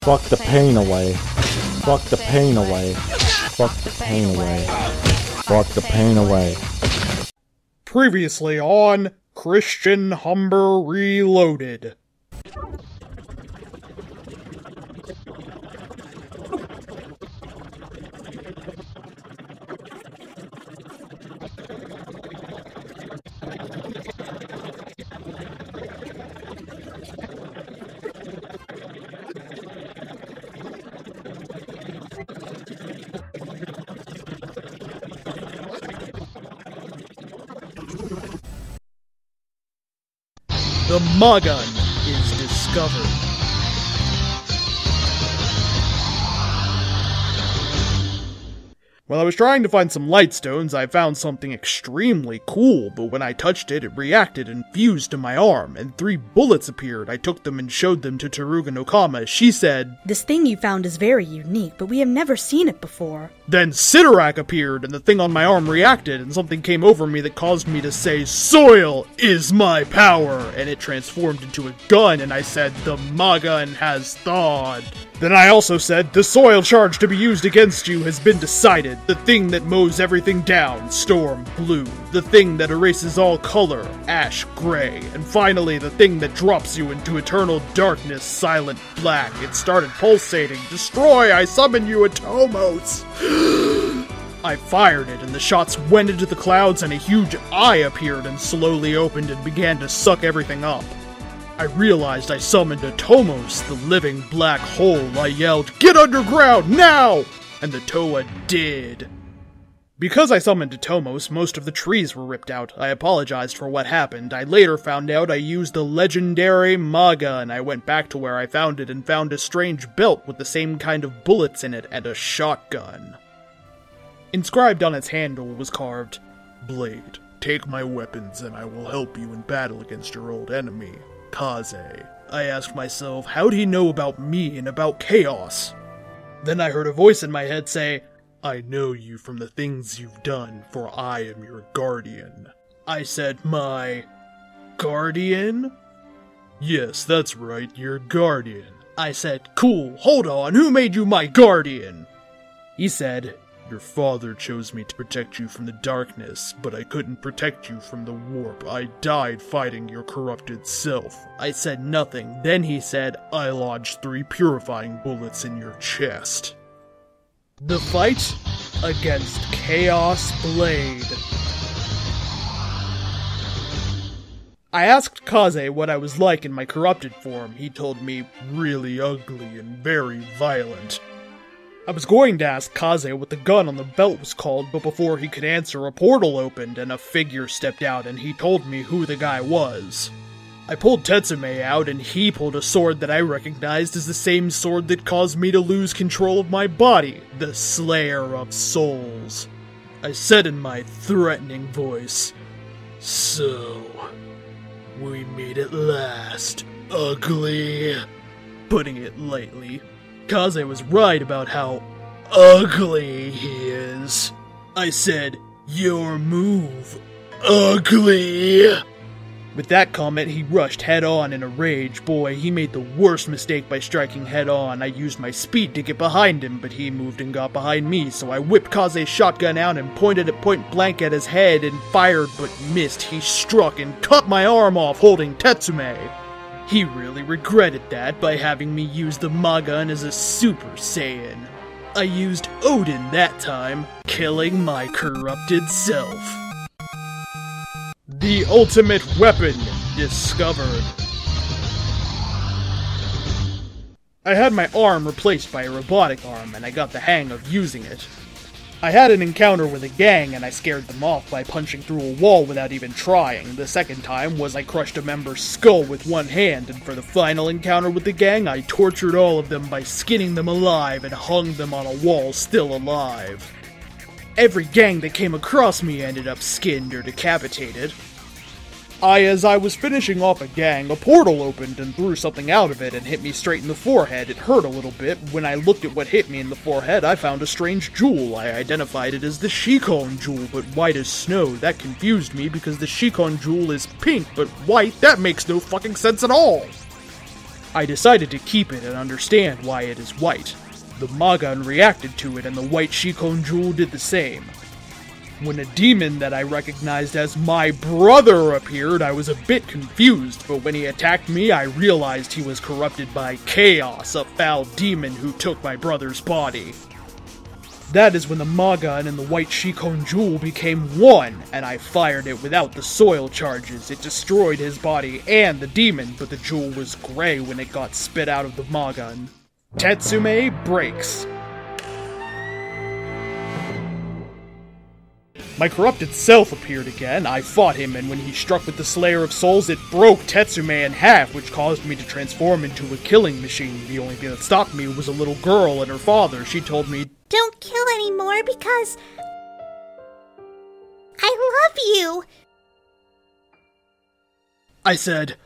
Fuck the pain away. Fuck the pain away. Fuck the pain away. Fuck the pain away. Previously on Christian Humber Reloaded. The Magun is discovered. While I was trying to find some lightstones, I found something extremely cool, but when I touched it, it reacted and fused to my arm, and 3 bullets appeared. I took them and showed them to Teruga no Kama. She said, "This thing you found is very unique, but we have never seen it before." Then Sidorak appeared, and the thing on my arm reacted, and something came over me that caused me to say, "Soil is my power!" And it transformed into a gun, and I said, "The Magun has thawed." Then I also said, "The soil charge to be used against you has been decided. The thing that mows everything down, storm blue. The thing that erases all color, ash gray. And finally, the thing that drops you into eternal darkness, silent black." It started pulsating. "Destroy, I summon you, Atomos!" I fired it, and the shots went into the clouds, and a huge eye appeared and slowly opened and began to suck everything up. I realized I summoned Atomos, the living black hole. I yelled, "Get underground, now!" And the Toa did. Because I summoned Atomos, most of the trees were ripped out. I apologized for what happened. I later found out I used the legendary Magun. I went back to where I found it and found a strange belt with the same kind of bullets in it and a shotgun. Inscribed on its handle was carved, "Blade, take my weapons and I will help you in battle against your old enemy, Kaze." I asked myself, how'd he know about me and about chaos? Then I heard a voice in my head say, "I know you from the things you've done, for I am your guardian." I said, "My guardian?" "Yes, that's right, your guardian." I said, "Cool, hold on, who made you my guardian?" He said, "Your father chose me to protect you from the darkness, but I couldn't protect you from the warp. I died fighting your corrupted self." I said nothing. Then he said, "I lodged 3 purifying bullets in your chest." The fight against Chaos Blade. I asked Kaze what I was like in my corrupted form. He told me, "Really ugly and very violent." I was going to ask Kaze what the gun on the belt was called, but before he could answer, a portal opened and a figure stepped out, and he told me who the guy was. I pulled Tetsume out, and he pulled a sword that I recognized as the same sword that caused me to lose control of my body, the Slayer of Souls. I said in my threatening voice, "So, we meet at last, ugly," putting it lightly. Kaze was right about how ugly he is. I said, "Your move, ugly." With that comment, he rushed head-on in a rage. Boy, he made the worst mistake by striking head-on. I used my speed to get behind him, but he moved and got behind me, so I whipped Kaze's shotgun out and pointed it point-blank at his head and fired but missed. He struck and cut my arm off holding Tetsume. He really regretted that by having me use the Magun as a Super Saiyan. I used Odin that time, killing my corrupted self. The ultimate weapon discovered. I had my arm replaced by a robotic arm, and I got the hang of using it. I had an encounter with a gang, and I scared them off by punching through a wall without even trying. The second time was I crushed a member's skull with one hand, and for the final encounter with the gang, I tortured all of them by skinning them alive and hung them on a wall still alive. Every gang that came across me ended up skinned or decapitated. As I was finishing off a gang, a portal opened and threw something out of it and hit me straight in the forehead. It hurt a little bit. When I looked at what hit me in the forehead, I found a strange jewel. I identified it as the Shikon jewel, but white as snow. That confused me because the Shikon jewel is pink, but white? That makes no fucking sense at all! I decided to keep it and understand why it is white. The Magun reacted to it and the white Shikon jewel did the same. When a demon that I recognized as my brother appeared, I was a bit confused, but when he attacked me, I realized he was corrupted by Chaos, a foul demon who took my brother's body. That is when the Magun and the white Shikon jewel became one, and I fired it without the soil charges. It destroyed his body and the demon, but the jewel was gray when it got spit out of the Magun. Tetsume Breaks. My corrupted self appeared again. I fought him, and when he struck with the Slayer of Souls, it broke Tetsume in half, which caused me to transform into a killing machine. The only thing that stopped me was a little girl and her father. She told me, "Don't kill anymore because I love you." I said,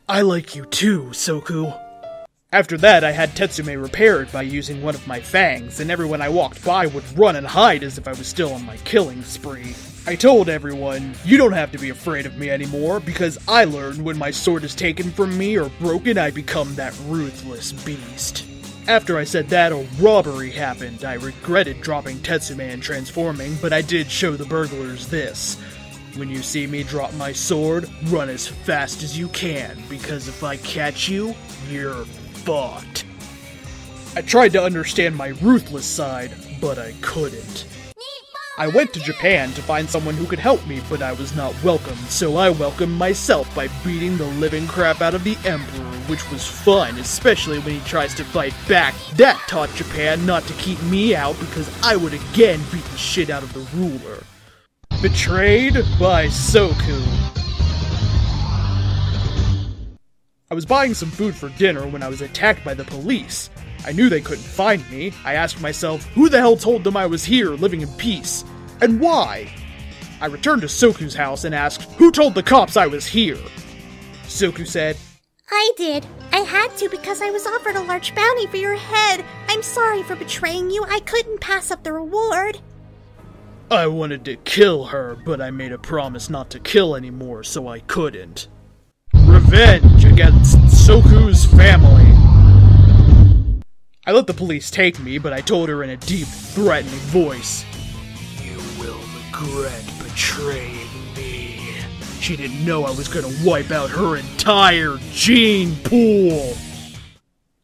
"I like you too, Soku." After that, I had Tetsume repaired by using one of my fangs, and everyone I walked by would run and hide as if I was still on my killing spree. I told everyone, you don't have to be afraid of me anymore, because I learned when my sword is taken from me or broken, I become that ruthless beast. After I said that, a robbery happened. I regretted dropping Tetsume and transforming, but I did show the burglars this. When you see me drop my sword, run as fast as you can, because if I catch you, you're fucked. I tried to understand my ruthless side, but I couldn't. I went to Japan to find someone who could help me, but I was not welcome, so I welcomed myself by beating the living crap out of the Emperor, which was fun, especially when he tries to fight back. That taught Japan not to keep me out, because I would again beat the shit out of the ruler. Betrayed by Soku. I was buying some food for dinner when I was attacked by the police. I knew they couldn't find me. I asked myself, who the hell told them I was here, living in peace? And why? I returned to Soku's house and asked, who told the cops I was here? Soku said, "I did. I had to because I was offered a large bounty for your head. I'm sorry for betraying you. I couldn't pass up the reward." I wanted to kill her, but I made a promise not to kill anymore, so I couldn't. Revenge against Soku's family. I let the police take me, but I told her in a deep, threatening voice, "You will regret betraying me." She didn't know I was gonna wipe out her entire gene pool.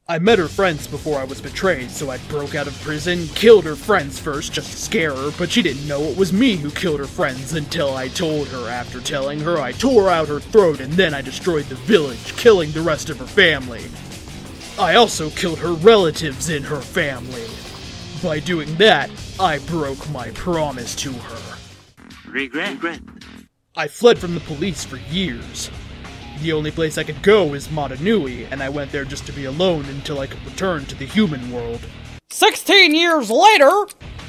I met her friends before I was betrayed, so I broke out of prison, killed her friends first just to scare her, but she didn't know it was me who killed her friends until I told her. After telling her, I tore out her throat and then I destroyed the village, killing the rest of her family. I also killed her relatives in her family. By doing that, I broke my promise to her. Regret. I fled from the police for years. The only place I could go is Motonui, and I went there just to be alone until I could return to the human world. 16 years later,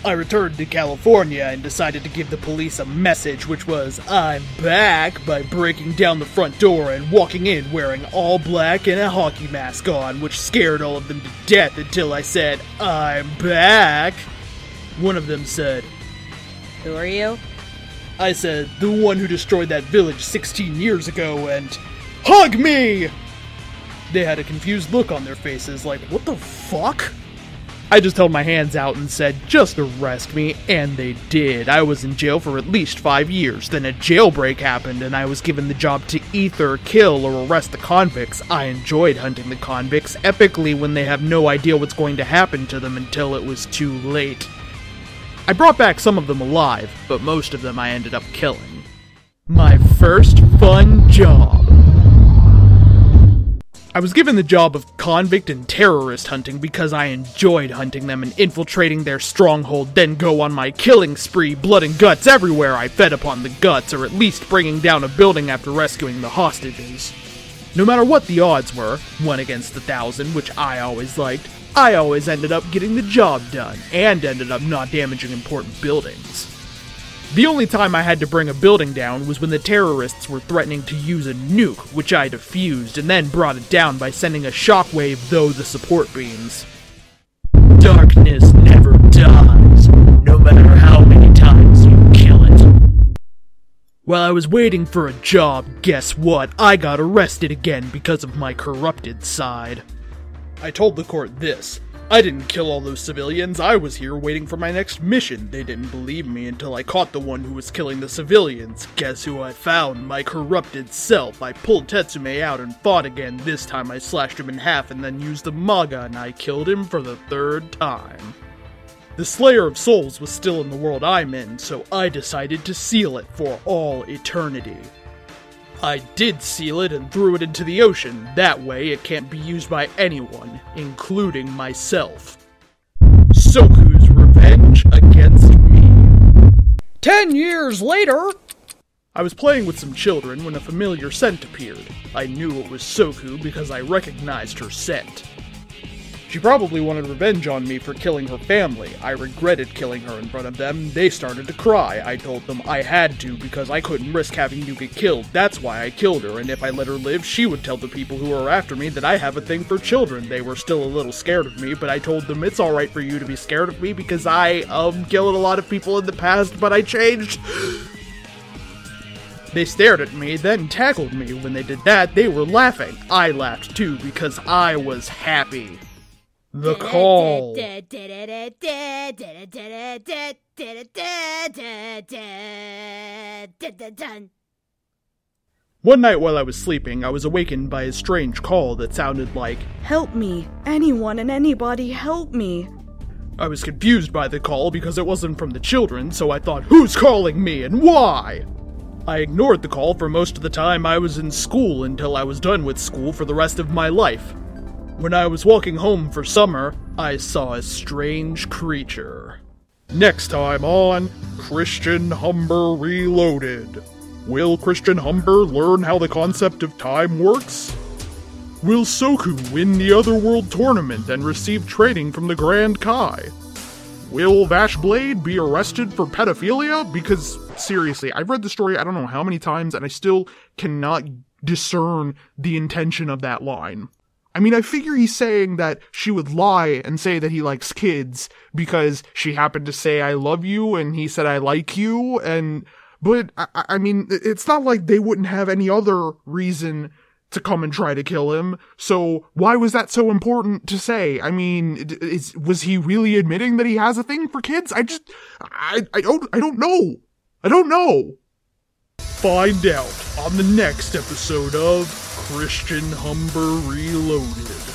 I returned to California and decided to give the police a message, which was, I'm back, by breaking down the front door and walking in wearing all black and a hockey mask on, which scared all of them to death until I said, I'm back. One of them said, Who are you? I said, the one who destroyed that village 16 years ago, and hug me! They had a confused look on their faces, like, what the fuck? I just held my hands out and said, just arrest me, and they did. I was in jail for at least 5 years. Then a jailbreak happened, and I was given the job to either kill or arrest the convicts. I enjoyed hunting the convicts, epically when they have no idea what's going to happen to them until it was too late. I brought back some of them alive, but most of them I ended up killing. My first fun job. I was given the job of convict and terrorist hunting because I enjoyed hunting them and infiltrating their stronghold, then go on my killing spree, blood and guts everywhere I fed upon the guts, or at least bringing down a building after rescuing the hostages. No matter what the odds were, 1 against 1,000, which I always liked, I always ended up getting the job done, and ended up not damaging important buildings. The only time I had to bring a building down was when the terrorists were threatening to use a nuke, which I defused, and then brought it down by sending a shockwave through the support beams. Darkness never dies, no matter how many times you kill it. While I was waiting for a job, guess what? I got arrested again because of my corrupted side. I told the court this. I didn't kill all those civilians, I was here waiting for my next mission. They didn't believe me until I caught the one who was killing the civilians. Guess who I found? My corrupted self. I pulled Tetsume out and fought again. This time I slashed him in half and then used the Magun and I killed him for the 3rd time. The Slayer of Souls was still in the world I'm in, so I decided to seal it for all eternity. I did seal it and threw it into the ocean. That way it can't be used by anyone, including myself. Soku's revenge against me. 10 years later! I was playing with some children when a familiar scent appeared. I knew it was Soku because I recognized her scent. She probably wanted revenge on me for killing her family. I regretted killing her in front of them. They started to cry. I told them I had to because I couldn't risk having you get killed. That's why I killed her, and if I let her live, she would tell the people who are after me that I have a thing for children. They were still a little scared of me, but I told them it's alright for you to be scared of me because I, killed a lot of people in the past, but I changed. They stared at me, then tackled me. When they did that, they were laughing. I laughed too because I was happy. The call. One night while I was sleeping, I was awakened by a strange call that sounded like, Help me! Anyone and anybody, help me! I was confused by the call because it wasn't from the children, so I thought, who's calling me and why? I ignored the call for most of the time I was in school until I was done with school for the rest of my life. When I was walking home for summer, I saw a strange creature. Next time on Christian Humber Reloaded. Will Christian Humber learn how the concept of time works? Will Soku win the Otherworld tournament and receive training from the Grand Kai? Will Vashblade be arrested for pedophilia? Because, seriously, I've read the story I don't know how many times and I still cannot discern the intention of that line. I mean, I figure he's saying that she would lie and say that he likes kids because she happened to say I love you and he said I like you, but I mean, it's not like they wouldn't have any other reason to come and try to kill him, so why was that so important to say? I mean, was he really admitting that he has a thing for kids? I don't know. I don't know. Find out on the next episode of Christian Humber Reloaded.